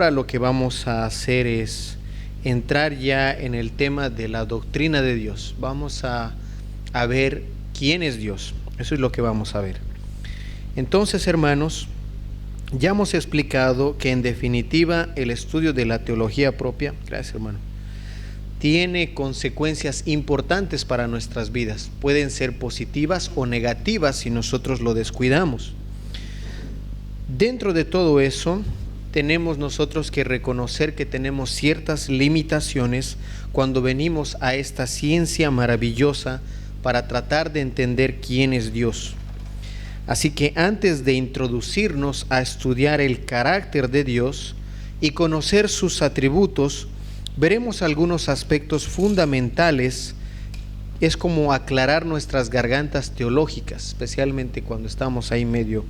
ahora lo que vamos a hacer es entrar ya en el tema de la doctrina de Dios. Vamos a ver quién es Dios. Eso es lo que vamos a ver. Entonces, hermanos, ya hemos explicado que en definitiva el estudio de la teología propia, gracias hermano, tiene consecuencias importantes para nuestras vidas. Pueden ser positivas o negativas si nosotros lo descuidamos. Dentro de todo eso, tenemos nosotros que reconocer que tenemos ciertas limitaciones cuando venimos a esta ciencia maravillosa para tratar de entender quién es Dios. Así que antes de introducirnos a estudiar el carácter de Dios y conocer sus atributos, veremos algunos aspectos fundamentales. Es como aclarar nuestras gargantas teológicas, especialmente cuando estamos ahí medio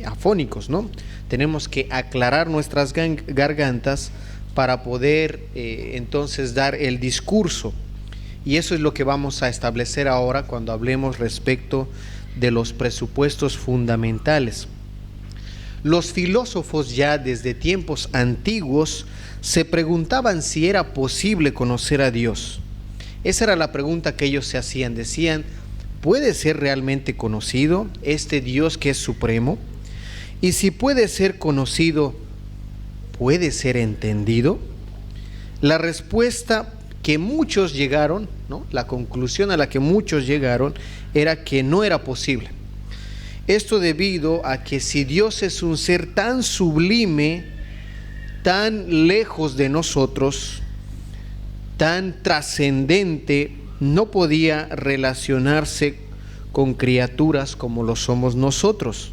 afónicos, ¿no? Tenemos que aclarar nuestras gargantas para poder entonces dar el discurso. Y eso es lo que vamos a establecer ahora cuando hablemos respecto de los presupuestos fundamentales. Los filósofos ya desde tiempos antiguos se preguntaban si era posible conocer a Dios. Esa era la pregunta que ellos se hacían. Decían, ¿puede ser realmente conocido este Dios que es supremo? Y si puede ser conocido, ¿puede ser entendido? La respuesta que muchos llegaron, ¿no? La conclusión a la que muchos llegaron era que no era posible. Esto debido a que si Dios es un ser tan sublime, tan lejos de nosotros, tan trascendente, no podía relacionarse con criaturas como lo somos nosotros.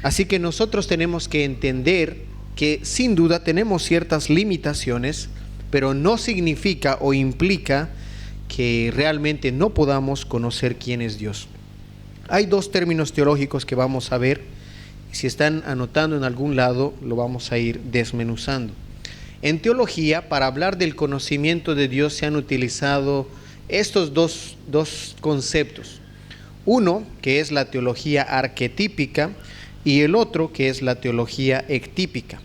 Así que nosotros tenemos que entender que sin duda tenemos ciertas limitaciones, pero no significa o implica que realmente no podamos conocer quién es Dios. Hay dos términos teológicos que vamos a ver. Si están anotando en algún lado, lo vamos a ir desmenuzando. En teología, para hablar del conocimiento de Dios, se han utilizado estos dos conceptos. Uno, que es la teología arquetípica, y el otro, que es la teología ectípica.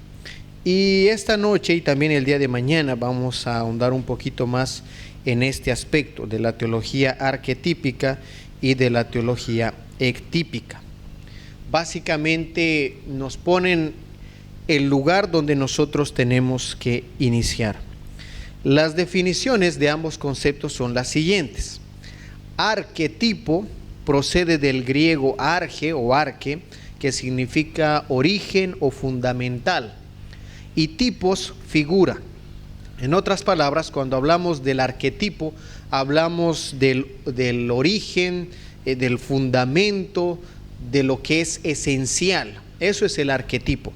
Y esta noche y también el día de mañana vamos a ahondar un poquito más en este aspecto de la teología arquetípica y de la teología ectípica. Básicamente nos ponen el lugar donde nosotros tenemos que iniciar. Las definiciones de ambos conceptos son las siguientes. Arquetipo procede del griego arge o arque, que significa origen o fundamental, y tipos, figura. En otras palabras, cuando hablamos del arquetipo, hablamos del origen, del fundamento, de lo que es esencial. Eso es el arquetipo.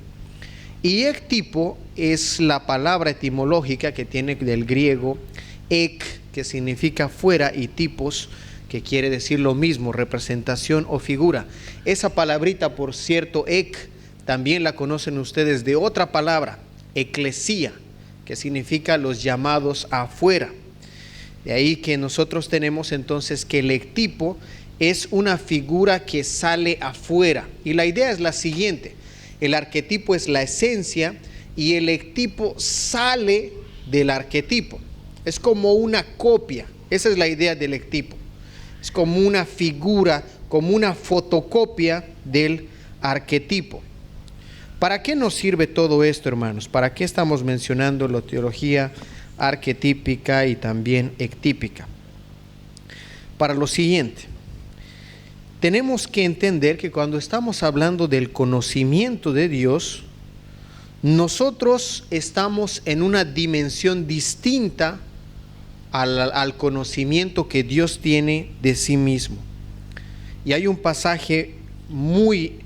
Y ectipo es la palabra etimológica que tiene del griego ek, que significa fuera, y tipos, que quiere decir lo mismo, representación o figura. Esa palabrita, por cierto, ek, también la conocen ustedes de otra palabra, eclesía, que significa los llamados afuera. De ahí que nosotros tenemos entonces que el ectipo es una figura que sale afuera. Y la idea es la siguiente: el arquetipo es la esencia y el ectipo sale del arquetipo. Es como una copia. Esa es la idea del ectipo. Es como una figura, como una fotocopia del arquetipo. ¿Para qué nos sirve todo esto, hermanos? ¿Para qué estamos mencionando la teología arquetípica y también ectípica? Para lo siguiente. Tenemos que entender que cuando estamos hablando del conocimiento de Dios, nosotros estamos en una dimensión distinta al conocimiento que Dios tiene de sí mismo. Y hay un pasaje muy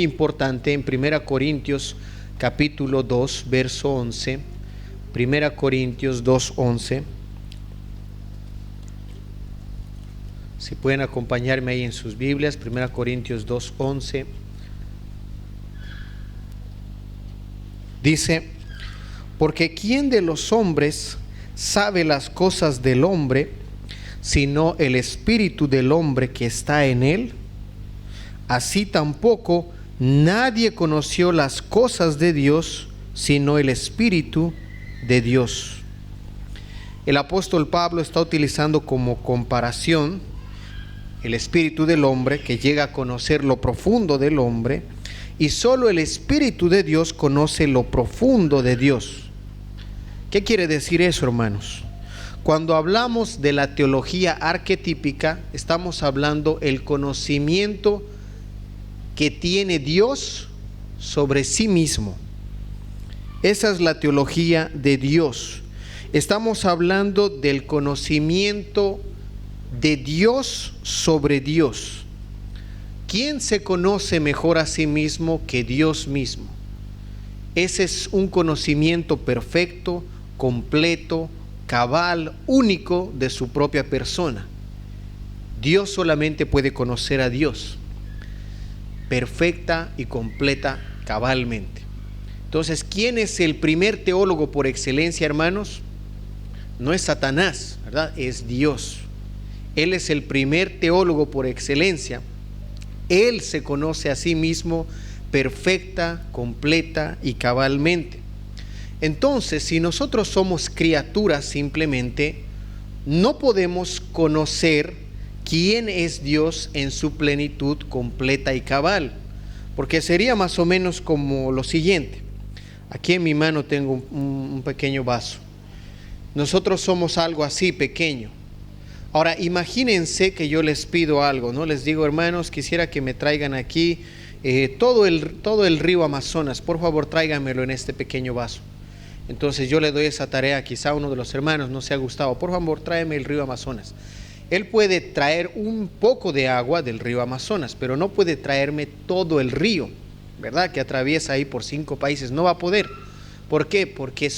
importante en 1 Corintios capítulo 2, verso 11. 1 Corintios 2, 11. Si pueden acompañarme ahí en sus Biblias, 1 Corintios 2, 11. Dice, porque ¿quién de los hombres sabe las cosas del hombre, sino el espíritu del hombre que está en él? Así tampoco nadie conoció las cosas de Dios, sino el Espíritu de Dios. El apóstol Pablo está utilizando como comparación el espíritu del hombre, que llega a conocer lo profundo del hombre, y solo el Espíritu de Dios conoce lo profundo de Dios. ¿Qué quiere decir eso, hermanos? Cuando hablamos de la teología arquetípica, estamos hablando el conocimiento que tiene Dios sobre sí mismo. Esa es la teología de Dios. Estamos hablando del conocimiento de Dios sobre Dios. ¿Quién se conoce mejor a sí mismo que Dios mismo? Ese es un conocimiento perfecto, completo, cabal, único de su propia persona. Dios solamente puede conocer a Dios perfecta y completa, cabalmente. Entonces, ¿quién es el primer teólogo por excelencia, hermanos? No es Satanás, ¿verdad? Es Dios. Él es el primer teólogo por excelencia. Él se conoce a sí mismo perfecta, completa y cabalmente. Entonces, si nosotros somos criaturas simplemente, no podemos conocer quién es Dios en su plenitud completa y cabal, porque sería más o menos como lo siguiente. Aquí en mi mano tengo un pequeño vaso. Nosotros somos algo así pequeño. Ahora, imagínense que yo les pido algo, ¿no? Les digo, hermanos, quisiera que me traigan aquí todo el río Amazonas. Por favor, tráiganmelo en este pequeño vaso. Entonces yo le doy esa tarea, quizá a uno de los hermanos no se ha gustado. Por favor, tráeme el río Amazonas. Él puede traer un poco de agua del río Amazonas, pero no puede traerme todo el río, ¿verdad? Que atraviesa ahí por 5 países. No va a poder. ¿Por qué? Porque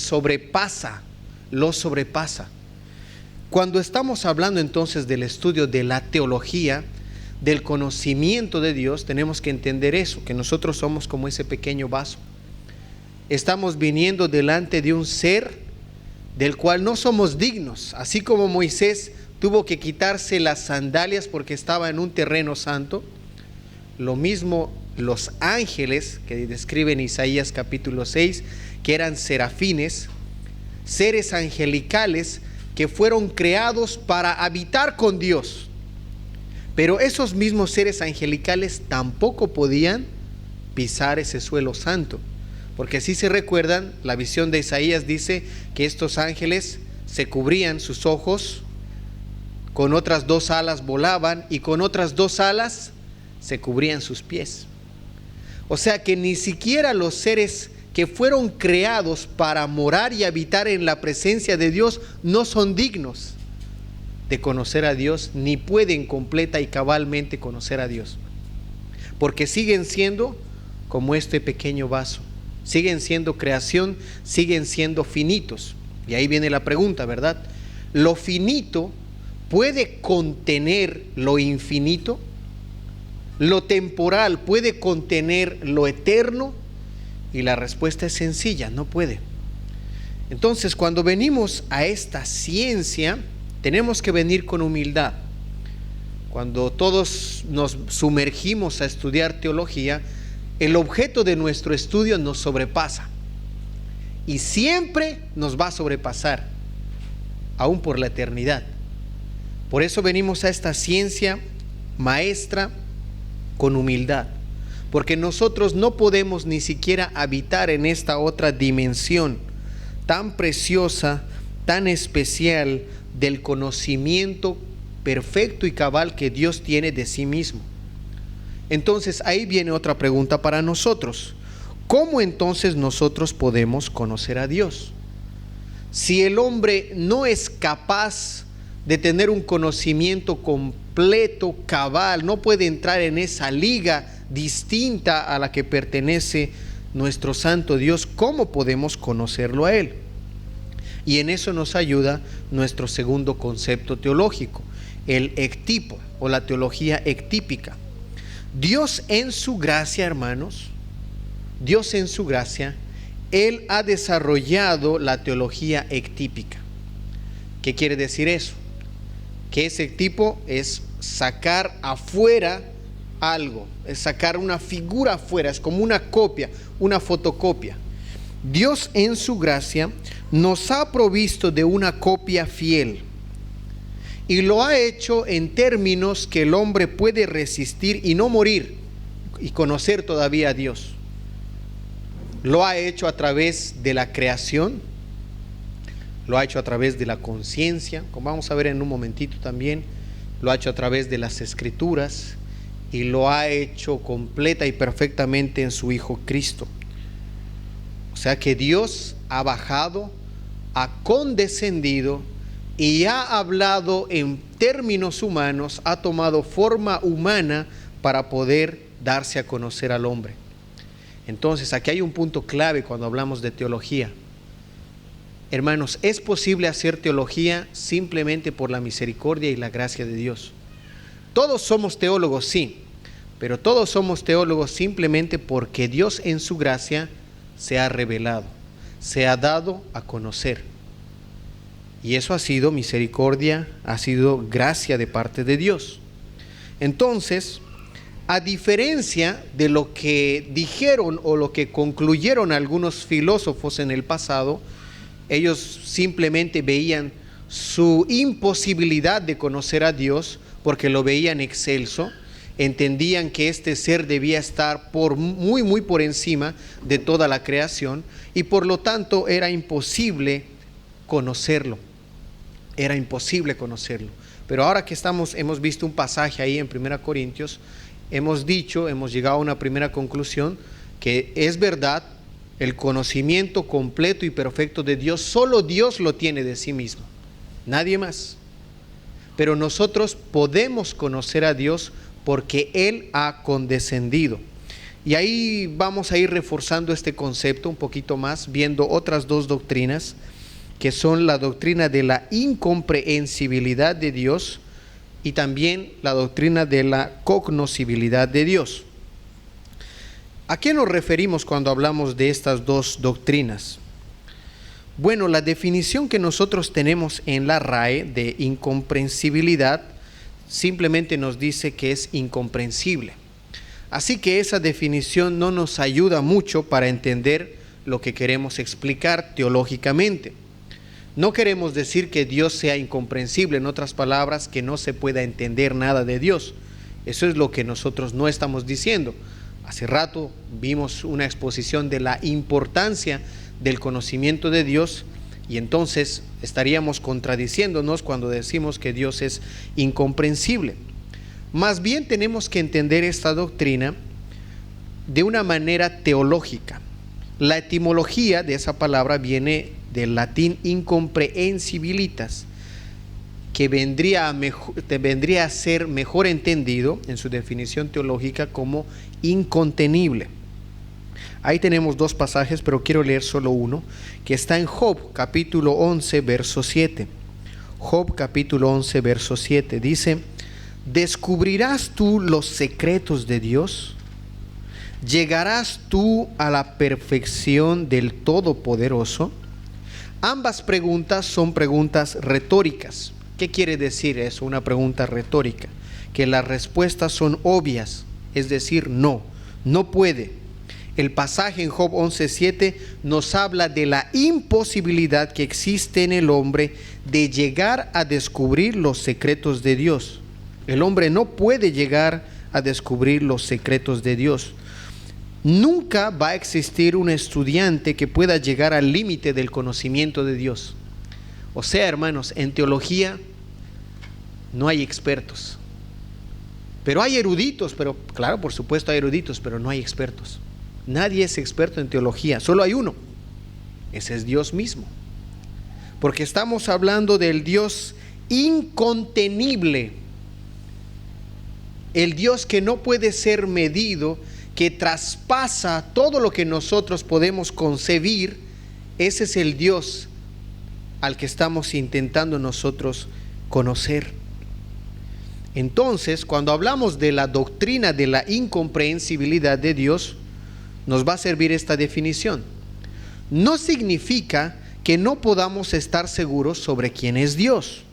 lo sobrepasa. Cuando estamos hablando entonces del estudio de la teología, del conocimiento de Dios, tenemos que entender eso, que nosotros somos como ese pequeño vaso. Estamos viniendo delante de un ser del cual no somos dignos, así como Moisés tuvo que quitarse las sandalias porque estaba en un terreno santo. Lo mismo los ángeles que describen Isaías capítulo 6, que eran serafines, seres angelicales que fueron creados para habitar con Dios. Pero esos mismos seres angelicales tampoco podían pisar ese suelo santo, porque si se recuerdan, la visión de Isaías dice que estos ángeles se cubrían sus ojos, con otras 2 alas volaban y con otras 2 alas se cubrían sus pies. O sea que ni siquiera los seres que fueron creados para morar y habitar en la presencia de Dios no son dignos de conocer a Dios, ni pueden completa y cabalmente conocer a Dios, porque siguen siendo como este pequeño vaso, siguen siendo creación, siguen siendo finitos. Y ahí viene la pregunta, ¿verdad? ¿Lo finito puede contener lo infinito? ¿Lo temporal puede contener lo eterno? Y la respuesta es sencilla, no puede. Entonces, cuando venimos a esta ciencia, tenemos que venir con humildad. Cuando todos nos sumergimos a estudiar teología, el objeto de nuestro estudio nos sobrepasa. Y siempre nos va a sobrepasar, aún por la eternidad. Por eso venimos a esta ciencia maestra con humildad, porque nosotros no podemos ni siquiera habitar en esta otra dimensión tan preciosa, tan especial del conocimiento perfecto y cabal que Dios tiene de sí mismo. Entonces ahí viene otra pregunta para nosotros. ¿Cómo entonces nosotros podemos conocer a Dios? Si el hombre no es capaz de tener un conocimiento completo, cabal, no puede entrar en esa liga distinta a la que pertenece nuestro santo Dios, ¿cómo podemos conocerlo a Él? Y en eso nos ayuda nuestro segundo concepto teológico, el ectipo o la teología ectípica. Dios en su gracia, hermanos, Dios en su gracia, Él ha desarrollado la teología ectípica. ¿Qué quiere decir eso? Que ese ectipo es sacar afuera algo, es sacar una figura afuera, es como una copia, una fotocopia. Dios en su gracia nos ha provisto de una copia fiel y lo ha hecho en términos que el hombre puede resistir y no morir y conocer todavía a Dios. Lo ha hecho a través de la creación, lo ha hecho a través de la conciencia, como vamos a ver en un momentito también, lo ha hecho a través de las Escrituras y lo ha hecho completa y perfectamente en su Hijo Cristo. O sea que Dios ha bajado, ha condescendido y ha hablado en términos humanos, ha tomado forma humana para poder darse a conocer al hombre. Entonces, aquí hay un punto clave cuando hablamos de teología. Hermanos, es posible hacer teología simplemente por la misericordia y la gracia de Dios. Todos somos teólogos, sí, pero todos somos teólogos simplemente porque Dios en su gracia se ha revelado, se ha dado a conocer. Y eso ha sido misericordia, ha sido gracia de parte de Dios. Entonces, a diferencia de lo que dijeron o lo que concluyeron algunos filósofos en el pasado, ellos simplemente veían su imposibilidad de conocer a Dios porque lo veían excelso, entendían que este ser debía estar muy por encima de toda la creación y por lo tanto era imposible conocerlo. Era imposible conocerlo. Pero ahora que hemos visto un pasaje ahí en 1 Corintios, hemos llegado a una primera conclusión, que es verdad, el conocimiento completo y perfecto de Dios, solo Dios lo tiene de sí mismo, nadie más. Pero nosotros podemos conocer a Dios porque Él ha condescendido. Y ahí vamos a ir reforzando este concepto un poquito más, viendo otras dos doctrinas, que son la doctrina de la incomprehensibilidad de Dios y también la doctrina de la cognoscibilidad de Dios. ¿A qué nos referimos cuando hablamos de estas dos doctrinas? Bueno, la definición que nosotros tenemos en la RAE de incomprensibilidad simplemente nos dice que es incomprensible. Así que esa definición no nos ayuda mucho para entender lo que queremos explicar teológicamente. No queremos decir que Dios sea incomprensible, en otras palabras, que no se pueda entender nada de Dios. Eso es lo que nosotros no estamos diciendo. Hace rato vimos una exposición de la importancia del conocimiento de Dios y entonces estaríamos contradiciéndonos cuando decimos que Dios es incomprensible. Más bien tenemos que entender esta doctrina de una manera teológica. La etimología de esa palabra viene del latín incomprehensibilitas, que vendría a ser mejor entendido en su definición teológica como incontenible. Ahí tenemos dos pasajes, pero quiero leer solo uno, que está en Job capítulo 11, verso 7. Job capítulo 11, verso 7 dice: ¿descubrirás tú los secretos de Dios? ¿Llegarás tú a la perfección del Todopoderoso? Ambas preguntas son preguntas retóricas. ¿Qué quiere decir eso? Una pregunta retórica. Que las respuestas son obvias, es decir, no puede. El pasaje en Job 11:7 nos habla de la imposibilidad que existe en el hombre de llegar a descubrir los secretos de Dios. El hombre no puede llegar a descubrir los secretos de Dios. Nunca va a existir un estudiante que pueda llegar al límite del conocimiento de Dios. O sea, hermanos, en teología no hay expertos. Pero hay eruditos, claro, por supuesto hay eruditos, pero no hay expertos. Nadie es experto en teología, solo hay uno. Ese es Dios mismo. Porque estamos hablando del Dios incontenible. El Dios que no puede ser medido, que traspasa todo lo que nosotros podemos concebir. Ese es el Dios al que estamos intentando nosotros conocer. Entonces, cuando hablamos de la doctrina de la incomprehensibilidad de Dios, nos va a servir esta definición. No significa que no podamos estar seguros sobre quién es Dios,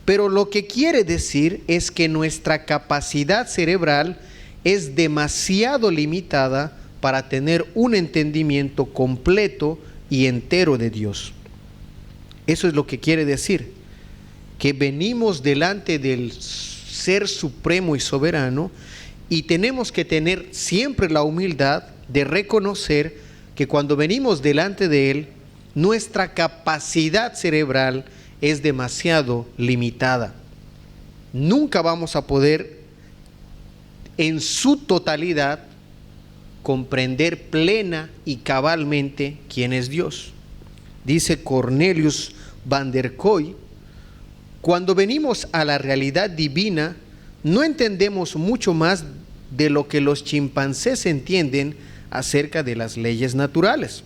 pero lo que quiere decir es que nuestra capacidad cerebral es demasiado limitada para tener un entendimiento completo y entero de Dios. Eso es lo que quiere decir, que venimos delante del Ser Supremo y Soberano y tenemos que tener siempre la humildad de reconocer que cuando venimos delante de Él, nuestra capacidad cerebral es demasiado limitada. Nunca vamos a poder en su totalidad comprender plena y cabalmente quién es Dios. Dice Cornelius van der Kooi: cuando venimos a la realidad divina, no entendemos mucho más de lo que los chimpancés entienden acerca de las leyes naturales.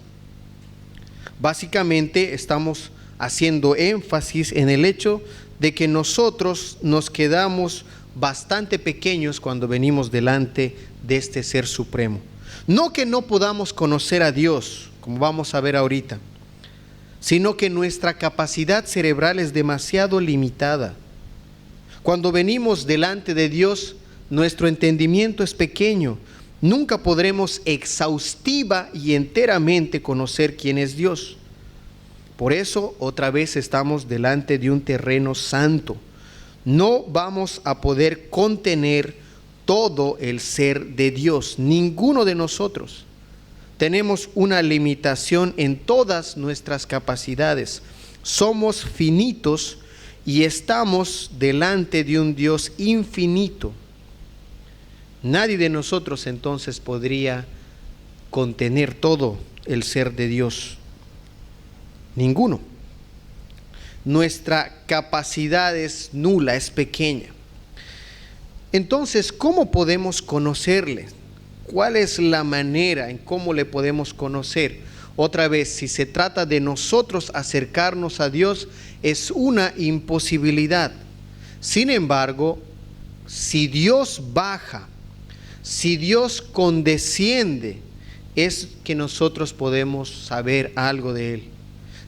Básicamente estamos haciendo énfasis en el hecho de que nosotros nos quedamos bastante pequeños cuando venimos delante de este Ser Supremo. No que no podamos conocer a Dios, como vamos a ver ahorita, sino que nuestra capacidad cerebral es demasiado limitada. Cuando venimos delante de Dios, nuestro entendimiento es pequeño. Nunca podremos exhaustiva y enteramente conocer quién es Dios. Por eso, otra vez estamos delante de un terreno santo. No vamos a poder contener todo el ser de Dios, ninguno de nosotros. Tenemos una limitación en todas nuestras capacidades. Somos finitos y estamos delante de un Dios infinito. Nadie de nosotros entonces podría contener todo el ser de Dios. Ninguno. Nuestra capacidad es nula, es pequeña. Entonces, ¿cómo podemos conocerle? ¿Cuál es la manera en cómo le podemos conocer? Otra vez, si se trata de nosotros acercarnos a Dios, es una imposibilidad. Sin embargo, si Dios baja, si Dios condesciende, es que nosotros podemos saber algo de Él.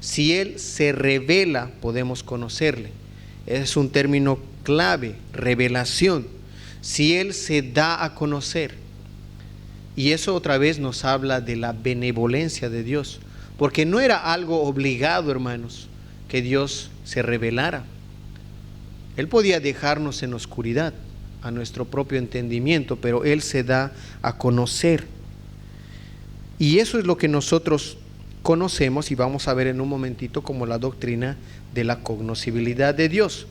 Si Él se revela, podemos conocerle. Es un término clave, revelación. Si Él se da a conocer. Y eso otra vez nos habla de la benevolencia de Dios. Porque no era algo obligado, hermanos, que Dios se revelara. Él podía dejarnos en oscuridad a nuestro propio entendimiento, pero Él se da a conocer. Y eso es lo que nosotros conocemos y vamos a ver en un momentito como la doctrina de la cognoscibilidad de Dios.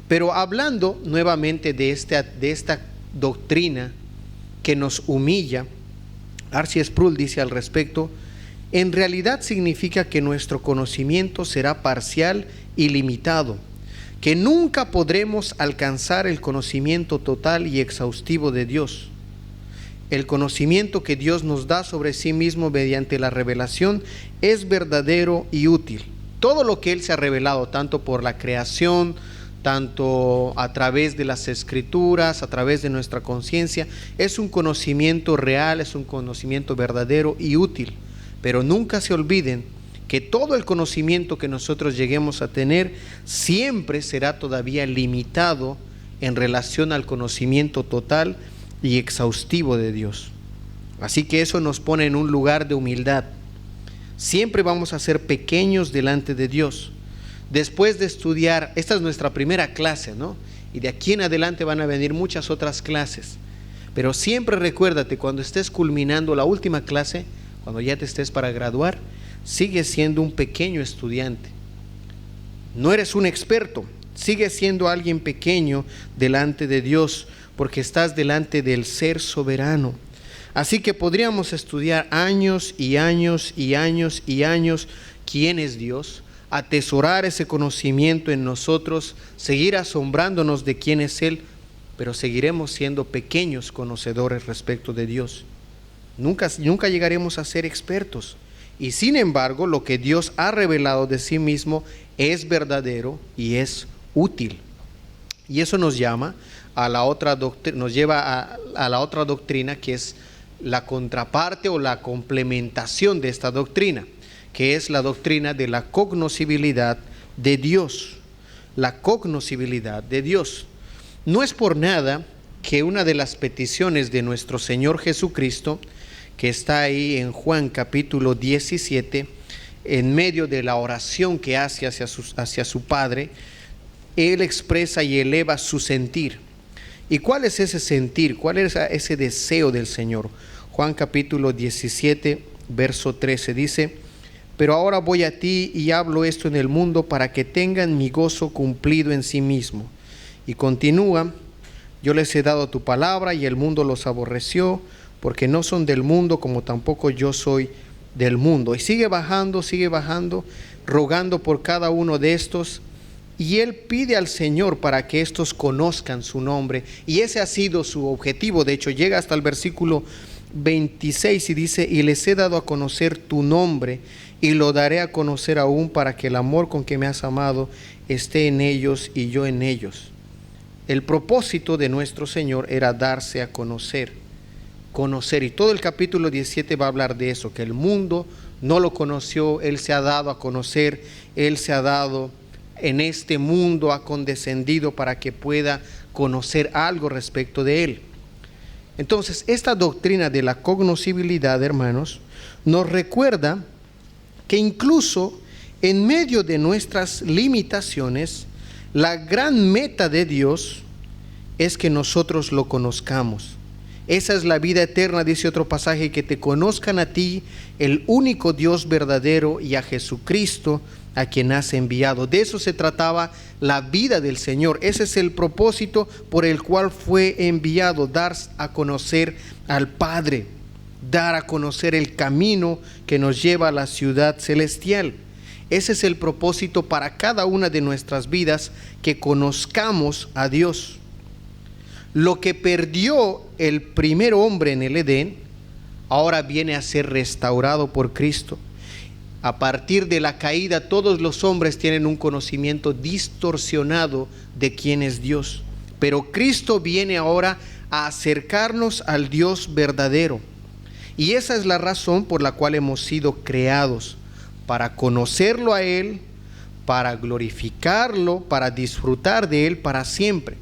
Pero hablando nuevamente de esta doctrina que nos humilla, R.C. Sproul dice al respecto: en realidad significa que nuestro conocimiento será parcial y limitado, que nunca podremos alcanzar el conocimiento total y exhaustivo de Dios. El conocimiento que Dios nos da sobre sí mismo mediante la revelación es verdadero y útil. Todo lo que Él se ha revelado, tanto por la creación, tanto a través de las Escrituras, a través de nuestra conciencia, es un conocimiento real, es un conocimiento verdadero y útil. Pero nunca se olviden que todo el conocimiento que nosotros lleguemos a tener siempre será todavía limitado en relación al conocimiento total y exhaustivo de Dios. Así que eso nos pone en un lugar de humildad. Siempre vamos a ser pequeños delante de Dios. Después de estudiar, esta es nuestra primera clase, ¿no? Y de aquí en adelante van a venir muchas otras clases. Pero siempre recuérdate, cuando estés culminando la última clase, cuando ya te estés para graduar, sigues siendo un pequeño estudiante. No eres un experto, sigues siendo alguien pequeño delante de Dios, porque estás delante del Ser Soberano. Así que podríamos estudiar años y años y años y años quién es Dios, atesorar ese conocimiento en nosotros, seguir asombrándonos de quién es Él, pero seguiremos siendo pequeños conocedores respecto de Dios. Nunca llegaremos a ser expertos. Y sin embargo, lo que Dios ha revelado de sí mismo es verdadero y es útil. Y eso nos llama a la otra doctrina, nos lleva a la otra doctrina, que es la contraparte o la complementación de esta doctrina, que es la doctrina de la cognoscibilidad de Dios. La cognoscibilidad de Dios. No es por nada que una de las peticiones de nuestro Señor Jesucristo, que está ahí en Juan capítulo 17, en medio de la oración que hace hacia su Padre, Él expresa y eleva su sentir. ¿Y cuál es ese sentir? ¿Cuál es ese deseo del Señor? Juan capítulo 17, verso 13 dice: pero ahora voy a ti y hablo esto en el mundo para que tengan mi gozo cumplido en sí mismo. Y continúa: yo les he dado tu palabra y el mundo los aborreció, porque no son del mundo como tampoco yo soy del mundo. Y sigue bajando, rogando por cada uno de estos. Y él pide al Señor para que estos conozcan su nombre. Y ese ha sido su objetivo. De hecho, llega hasta el versículo 26 y dice: y les he dado a conocer tu nombre, y lo daré a conocer aún, para que el amor con que me has amado esté en ellos y yo en ellos. El propósito de nuestro Señor era darse a conocer. Y todo el capítulo 17 va a hablar de eso, que el mundo no lo conoció, Él se ha dado a conocer, Él se ha dado en este mundo, ha condescendido para que pueda conocer algo respecto de Él. Entonces, esta doctrina de la cognoscibilidad, hermanos, nos recuerda que incluso en medio de nuestras limitaciones, la gran meta de Dios es que nosotros lo conozcamos. Esa es la vida eterna, dice otro pasaje: que te conozcan a ti, el único Dios verdadero, y a Jesucristo, a quien has enviado. De eso se trataba la vida del Señor. Ese es el propósito por el cual fue enviado: dar a conocer al Padre, dar a conocer el camino que nos lleva a la ciudad celestial. Ese es el propósito para cada una de nuestras vidas, que conozcamos a Dios. Lo que perdió el primer hombre en el Edén, ahora viene a ser restaurado por Cristo. A partir de la caída, todos los hombres tienen un conocimiento distorsionado de quién es Dios. Pero Cristo viene ahora a acercarnos al Dios verdadero. Y esa es la razón por la cual hemos sido creados, para conocerlo a Él, para glorificarlo, para disfrutar de Él para siempre.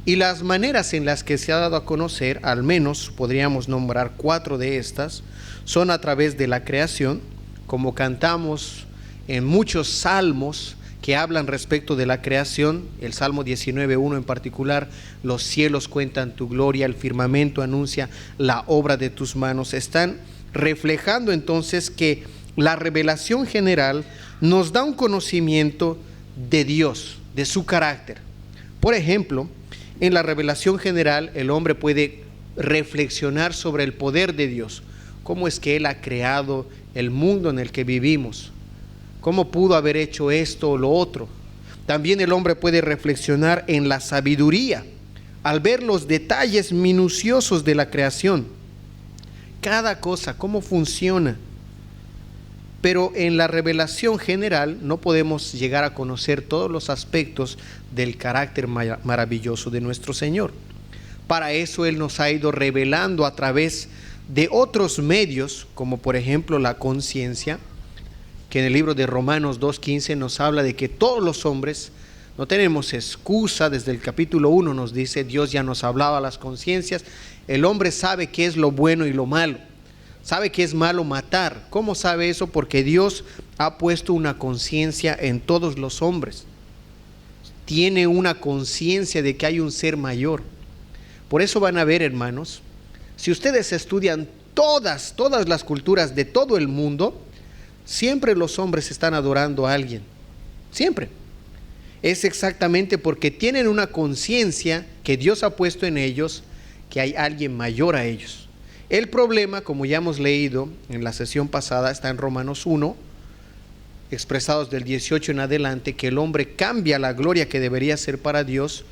Y las maneras en las que se ha dado a conocer, al menos podríamos nombrar 4 de estas, son a través de la creación, como cantamos en muchos salmos que hablan respecto de la creación. El Salmo 19:1 en particular: los cielos cuentan tu gloria, el firmamento anuncia la obra de tus manos. Están reflejando entonces que la revelación general nos da un conocimiento de Dios, de su carácter. Por ejemplo, en la revelación general el hombre puede reflexionar sobre el poder de Dios. ¿Cómo es que Él ha creado el mundo en el que vivimos? ¿Cómo pudo haber hecho esto o lo otro? También el hombre puede reflexionar en la sabiduría, al ver los detalles minuciosos de la creación. Cada cosa, cómo funciona. Pero en la revelación general no podemos llegar a conocer todos los aspectos del carácter maravilloso de nuestro Señor. Para eso Él nos ha ido revelando a través de otros medios, como por ejemplo la conciencia, que en el libro de Romanos 2:15 nos habla de que todos los hombres no tenemos excusa. Desde el capítulo 1 nos dice: Dios ya nos hablaba a las conciencias. El hombre sabe qué es lo bueno y lo malo. Sabe que es malo matar. ¿Cómo sabe eso? Porque Dios ha puesto una conciencia en todos los hombres. Tiene una conciencia de que hay un ser mayor. Por eso van a ver, hermanos, si ustedes estudian todas las culturas de todo el mundo, siempre los hombres están adorando a alguien. Siempre. Es exactamente porque tienen una conciencia que Dios ha puesto en ellos, que hay alguien mayor a ellos. El problema, como ya hemos leído en la sesión pasada, está en Romanos 1, expresados del 18 en adelante, que el hombre cambia la gloria que debería ser para Dios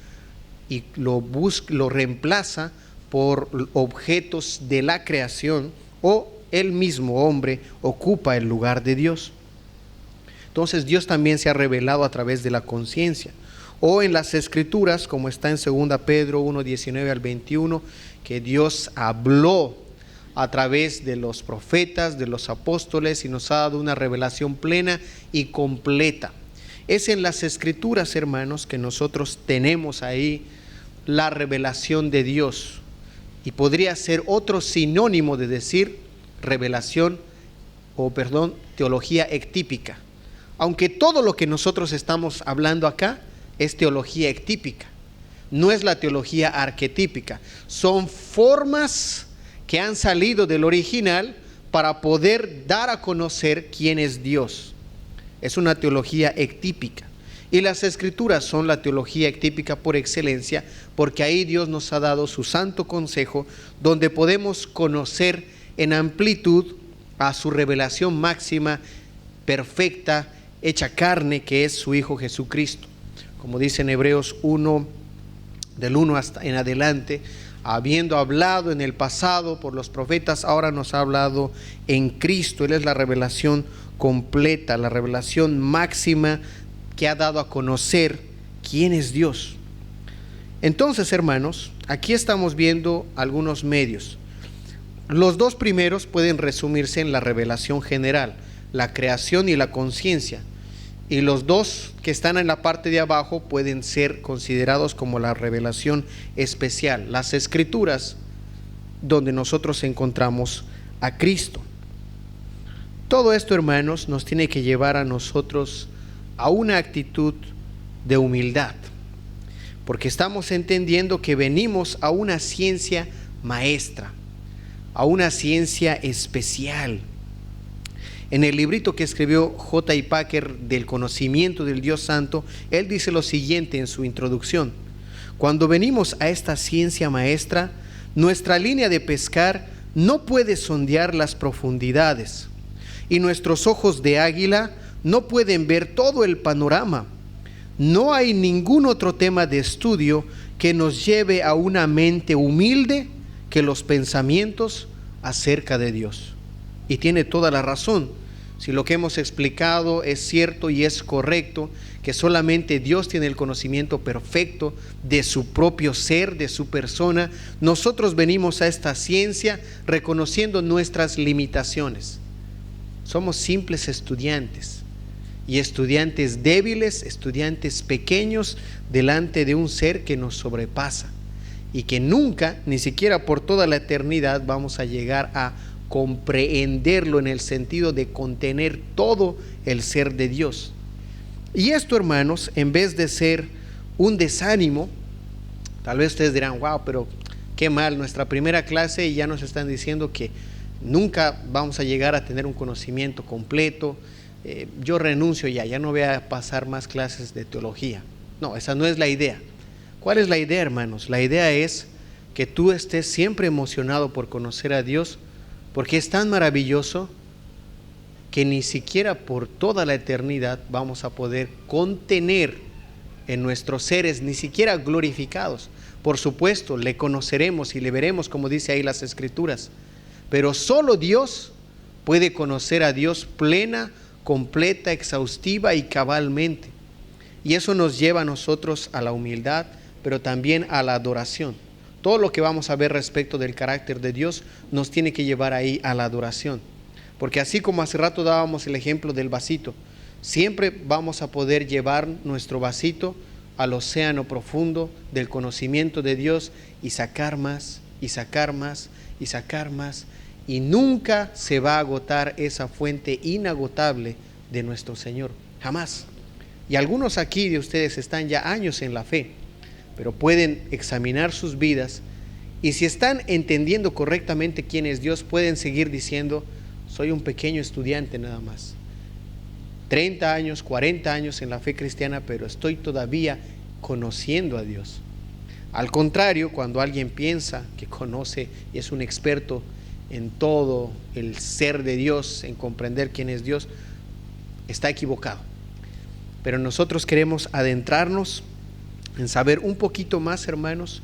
y lo reemplaza por objetos de la creación, o el mismo hombre ocupa el lugar de Dios. Entonces Dios también se ha revelado a través de la conciencia. O en las Escrituras, como está en 2 Pedro 1, 19 al 21, que Dios habló a través de los profetas, de los apóstoles, y nos ha dado una revelación plena y completa. Es en las Escrituras, hermanos, que nosotros tenemos ahí la revelación de Dios. y podría ser otro sinónimo de decir teología ectípica. Aunque todo lo que nosotros estamos hablando acá es teología ectípica, no es la teología arquetípica. Son formas que han salido del original para poder dar a conocer quién es Dios. Es una teología ectípica. Y las Escrituras son la teología ectípica por excelencia, porque ahí Dios nos ha dado su santo consejo, donde podemos conocer en amplitud a su revelación máxima, perfecta, hecha carne, que es su Hijo Jesucristo. Como dice en Hebreos 1, del 1 hasta en adelante, habiendo hablado en el pasado por los profetas, ahora nos ha hablado en Cristo. Él es la revelación completa, la revelación máxima que ha dado a conocer quién es Dios. Entonces, hermanos, aquí estamos viendo algunos medios. Los dos primeros pueden resumirse en la revelación general, la creación y la conciencia. Y los dos que están en la parte de abajo pueden ser considerados como la revelación especial, las Escrituras, donde nosotros encontramos a Cristo. Todo esto, hermanos, nos tiene que llevar a nosotros a una actitud de humildad, porque estamos entendiendo que venimos a una ciencia maestra, a una ciencia especial. En el librito que escribió J.I. Packer del conocimiento del Dios Santo, él dice lo siguiente en su introducción: cuando venimos a esta ciencia maestra, nuestra línea de pescar no puede sondear las profundidades, y nuestros ojos de águila no pueden ver todo el panorama. No hay ningún otro tema de estudio que nos lleve a una mente humilde que los pensamientos acerca de Dios. Y tiene toda la razón. Si lo que hemos explicado es cierto y es correcto, que solamente Dios tiene el conocimiento perfecto de su propio ser, de su persona, nosotros venimos a esta ciencia reconociendo nuestras limitaciones. Somos simples estudiantes, y estudiantes débiles, estudiantes pequeños delante de un ser que nos sobrepasa y que nunca, ni siquiera por toda la eternidad, vamos a llegar a comprenderlo en el sentido de contener todo el ser de Dios. Y esto, hermanos, en vez de ser un desánimo, tal vez ustedes dirán: wow, pero qué mal, nuestra primera clase y ya nos están diciendo que nunca vamos a llegar a tener un conocimiento completo. Yo renuncio ya no voy a pasar más clases de teología. No, esa no es la idea. ¿Cuál es la idea, hermanos? La idea es que tú estés siempre emocionado por conocer a Dios, porque es tan maravilloso que ni siquiera por toda la eternidad vamos a poder contener en nuestros seres, ni siquiera glorificados. Por supuesto, le conoceremos y le veremos, como dice ahí las Escrituras, pero solo Dios puede conocer a Dios plena, completa, exhaustiva y cabalmente. Y eso nos lleva a nosotros a la humildad, pero también a la adoración. Todo lo que vamos a ver respecto del carácter de Dios nos tiene que llevar ahí a la adoración. Porque así como hace rato dábamos el ejemplo del vasito, siempre vamos a poder llevar nuestro vasito al océano profundo del conocimiento de Dios y sacar más, y sacar más, y sacar más. Y nunca se va a agotar esa fuente inagotable de nuestro Señor, jamás. Y algunos aquí de ustedes están ya años en la fe, pero pueden examinar sus vidas y si están entendiendo correctamente quién es Dios, pueden seguir diciendo: soy un pequeño estudiante nada más, 30 años, 40 años en la fe cristiana, pero estoy todavía conociendo a Dios. Al contrario, cuando alguien piensa que conoce y es un experto en todo el ser de Dios, en comprender quién es Dios, está equivocado. Pero nosotros queremos adentrarnos en saber un poquito más, hermanos,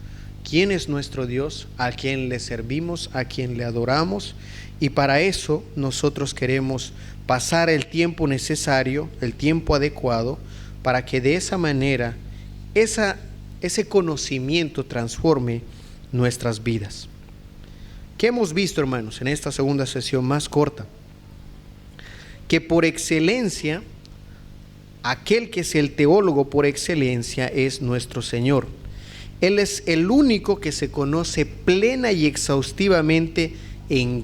quién es nuestro Dios, a quien le servimos, a quien le adoramos, y para eso nosotros queremos pasar el tiempo necesario, el tiempo adecuado, para que de esa manera ese conocimiento transforme nuestras vidas. ¿Qué hemos visto, hermanos, en esta segunda sesión más corta? Que por excelencia, aquel que es el teólogo por excelencia es nuestro Señor. Él es el único que se conoce plena y exhaustivamente en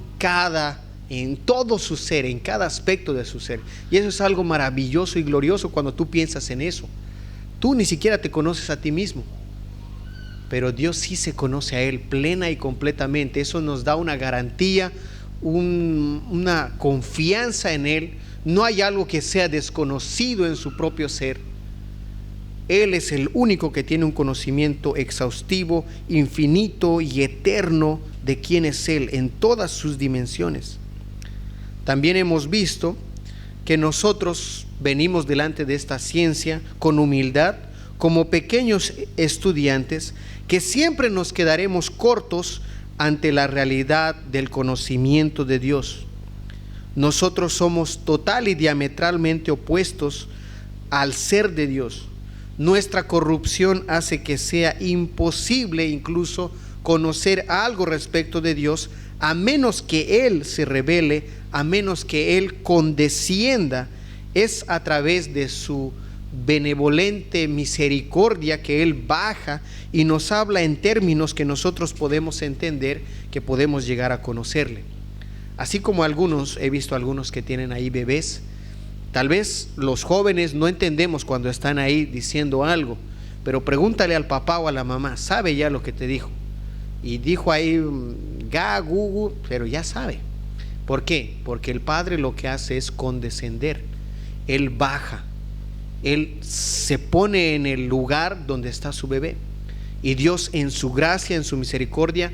todo su ser, en cada aspecto de su ser. Y eso es algo maravilloso y glorioso cuando tú piensas en eso. Tú ni siquiera te conoces a ti mismo, pero Dios sí se conoce a Él plena y completamente. Eso nos da una garantía, una confianza en Él. No hay algo que sea desconocido en su propio ser. Él es el único que tiene un conocimiento exhaustivo, infinito y eterno de quién es Él en todas sus dimensiones. También hemos visto que nosotros venimos delante de esta ciencia con humildad, como pequeños estudiantes, que siempre nos quedaremos cortos ante la realidad del conocimiento de Dios. Nosotros somos total y diametralmente opuestos al ser de Dios. Nuestra corrupción hace que sea imposible incluso conocer algo respecto de Dios, a menos que Él se revele, a menos que Él condescienda. Es a través de su benevolente misericordia que Él baja y nos habla en términos que nosotros podemos entender, que podemos llegar a conocerle. Así como he visto algunos que tienen ahí bebés. Tal vez los jóvenes no entendemos cuando están ahí diciendo algo, pero pregúntale al papá o a la mamá, sabe ya lo que te dijo. Y dijo ahí ga, gugu, pero ya sabe. ¿Por qué? Porque el padre lo que hace es condescender. Él baja, Él se pone en el lugar donde está su bebé. Y Dios, en su gracia, en su misericordia,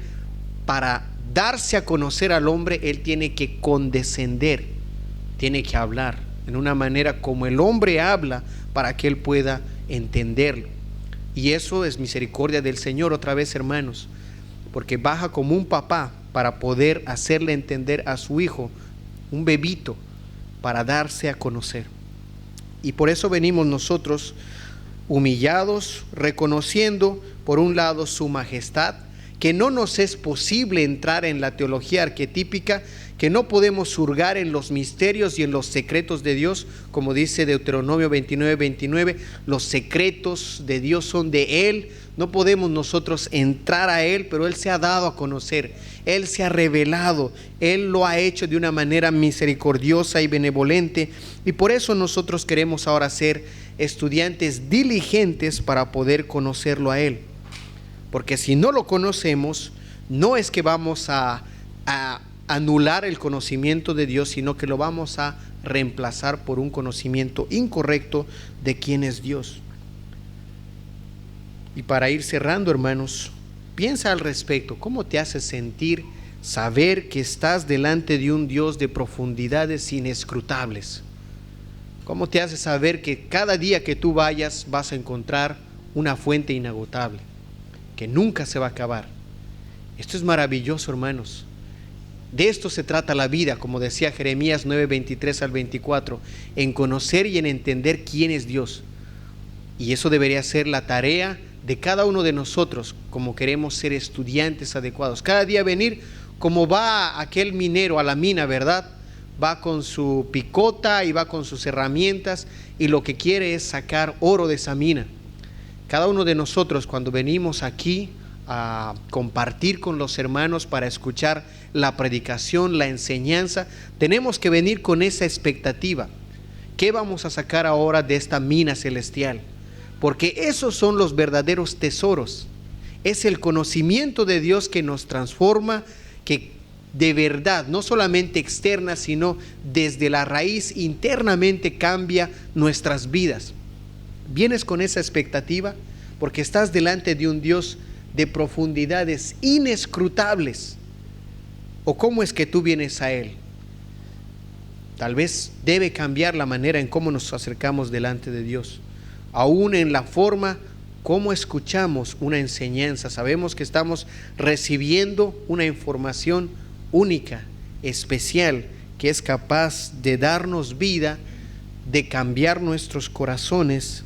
para darse a conocer al hombre, Él tiene que condescender, tiene que hablar en una manera como el hombre habla, para que Él pueda entenderlo. Y eso es misericordia del Señor, otra vez, hermanos, porque baja como un papá para poder hacerle entender a su hijo, un bebito, para darse a conocer. Y por eso venimos nosotros humillados, reconociendo por un lado su majestad, que no nos es posible entrar en la teología arquetípica, que no podemos hurgar en los misterios y en los secretos de Dios, como dice Deuteronomio 29:29, los secretos de Dios son de Él. No podemos nosotros entrar a Él, pero Él se ha dado a conocer, Él se ha revelado, Él lo ha hecho de una manera misericordiosa y benevolente, y por eso nosotros queremos ahora ser estudiantes diligentes para poder conocerlo a Él. Porque si no lo conocemos, no es que vamos a anular el conocimiento de Dios, sino que lo vamos a reemplazar por un conocimiento incorrecto de quién es Dios. Y para ir cerrando, hermanos, piensa al respecto. ¿Cómo te hace sentir saber que estás delante de un Dios de profundidades inescrutables? ¿Cómo te hace saber que cada día que tú vayas vas a encontrar una fuente inagotable, que nunca se va a acabar? Esto es maravilloso, hermanos. De esto se trata la vida, como decía Jeremías 9:23 al 24, en conocer y en entender quién es Dios. Y eso debería ser la tarea de cada uno de nosotros, como queremos ser estudiantes adecuados. Cada día venir como va aquel minero a la mina, ¿verdad? Va con su picota y va con sus herramientas, y lo que quiere es sacar oro de esa mina. Cada uno de nosotros, cuando venimos aquí a compartir con los hermanos para escuchar la predicación, la enseñanza, tenemos que venir con esa expectativa. ¿Qué vamos a sacar ahora de esta mina celestial? Porque esos son los verdaderos tesoros. Es el conocimiento de Dios que nos transforma, que de verdad, no solamente externa, sino desde la raíz internamente cambia nuestras vidas. ¿Vienes con esa expectativa? Porque estás delante de un Dios de profundidades inescrutables. ¿O cómo es que tú vienes a Él? Tal vez debe cambiar la manera en cómo nos acercamos delante de Dios. Aún en la forma como escuchamos una enseñanza, sabemos que estamos recibiendo una información única, especial, que es capaz de darnos vida, de cambiar nuestros corazones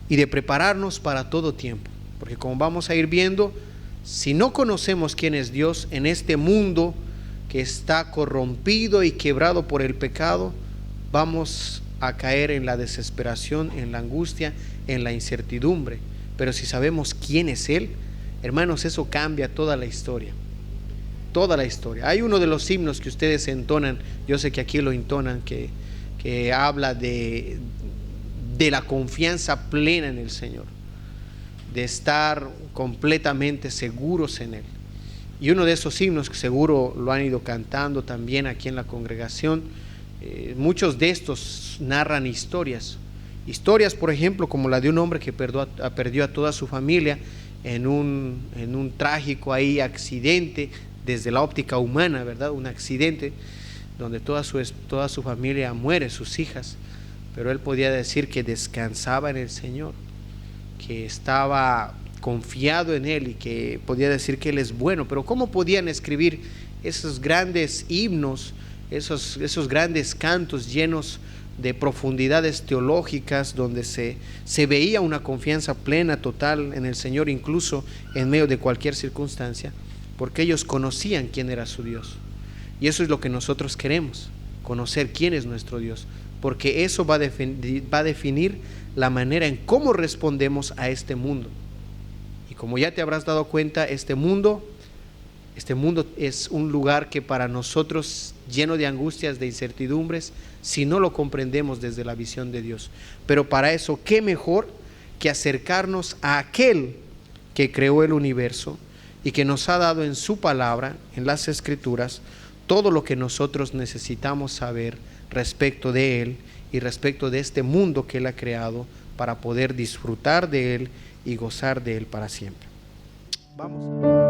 y de prepararnos para todo tiempo. Porque como vamos a ir viendo, si no conocemos quién es Dios en este mundo que está corrompido y quebrado por el pecado, vamos a caer en la desesperación, en la angustia, en la incertidumbre. pero si sabemos quién es Él, hermanos, eso cambia toda la historia. Toda la historia. Hay uno de los himnos que ustedes entonan, yo sé que aquí lo entonan, que habla de la confianza plena en el Señor, de estar completamente seguros en Él. Y uno de esos himnos que seguro lo han ido cantando también aquí en la congregación, muchos de estos narran historias, por ejemplo como la de un hombre que perdió a toda su familia en un trágico accidente, desde la óptica humana, ¿verdad? Un accidente donde toda su familia muere, sus hijas, pero él podía decir que descansaba en el Señor, que estaba confiado en Él y que podía decir que Él es bueno. Pero ¿cómo podían escribir esos grandes himnos, esos grandes cantos llenos de profundidades teológicas, donde se veía una confianza plena, total en el Señor, incluso en medio de cualquier circunstancia? Porque ellos conocían quién era su Dios. Y eso es lo que nosotros queremos, conocer quién es nuestro Dios, porque eso va a definir la manera en cómo respondemos a este mundo. Y como ya te habrás dado cuenta, este mundo es un lugar que para nosotros lleno de angustias, de incertidumbres, si no lo comprendemos desde la visión de Dios. Pero para eso, ¿qué mejor que acercarnos a aquel que creó el universo y que nos ha dado en su palabra, en las Escrituras, todo lo que nosotros necesitamos saber respecto de Él y respecto de este mundo que Él ha creado, para poder disfrutar de Él y gozar de Él para siempre? Vamos.